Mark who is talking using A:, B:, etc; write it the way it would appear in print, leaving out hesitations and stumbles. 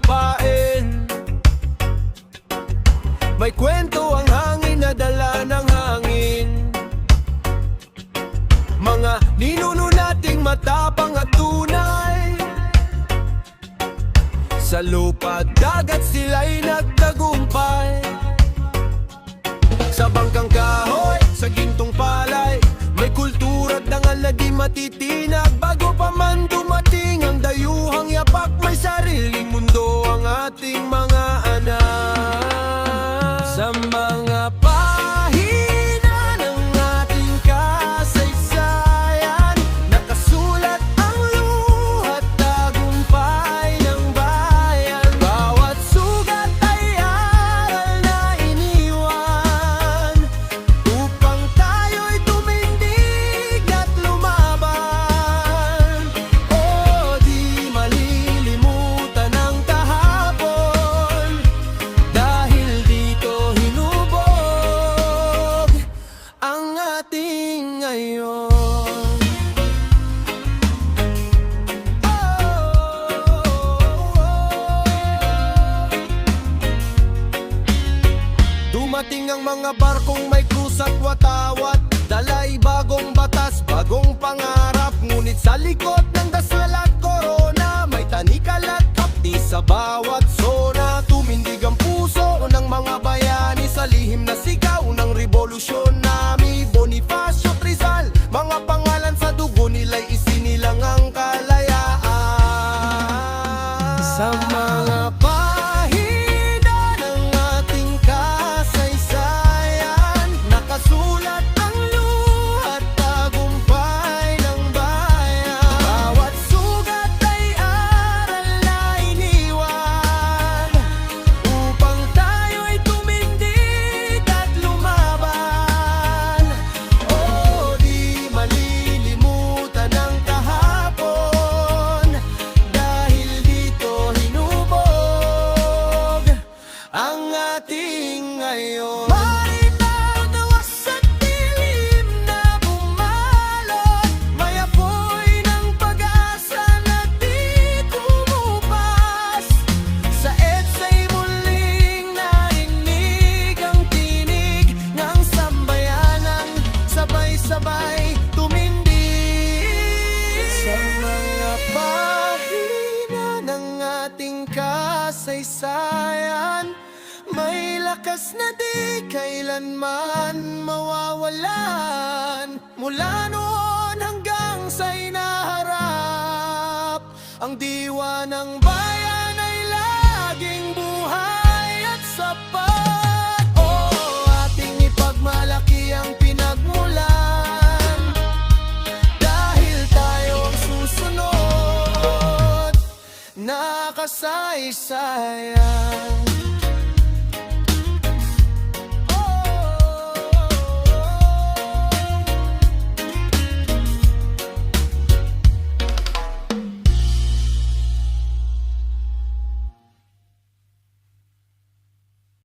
A: lupain. May kwento ang hangin na dala ng hangin. Mga ninuno nating matapang at tunay. Sa lupa at dagat sila'y nagtagumpay. Sa bangkang kahoy, sa gintong palay, may kultura at dangal na di matitinag. Bago pa man dumating ang dayuhang yapak, may sariling mundo ang ating mga anak. Sa mga pahina ng ating kasaysayan, nakasulat ang luhat tagumpay ng bayan. Bawat sugat ay aral na iniwan, upang tayo'y tumindig at lumaban. O di malilimutan ang kahapon, dahil dito hinubog ang ating ngayon. Dumating ang mga barkong may krus at watawat, dala'y bagong batas, bagong pangarap. Ngunit sa likod ng dasal at korona, may tanikal at hapdi sa bawat zona. Tumindig ang puso ng mga bayani sa lihim na sigaw ng revolusyon-nami. Bonifacio at Rizal, mga pangalan sa dugo nila'y isinilang ang kalayaan. Sa mga pahina ng ating kasaysayan, nakasulat ang luhat tagumpay ng bayan. Bawat sugat ay aral na iniwan, upang tayo'y tumindig at lumaban. O di malilimutan ang kahapon, dahil dito hinubog ang ating ngayon. Marinaw nawa sa dilim na bumalot, may apoy ng pag-asa na di kumupas. Sa EDSA'y muling narinig ang tinig ng sambayanang sabay-sabay tumindig. Sa mga pahina ng ating kasaysayan, may lakas na di kailanman mawawalan. Mula noon hanggang sa hinaharap, ang diwa ng bayan ay laging buhay at sapat. O ating ipagmalaki ang pinagmulan, dahil tayo ang susunod na kasaysayan.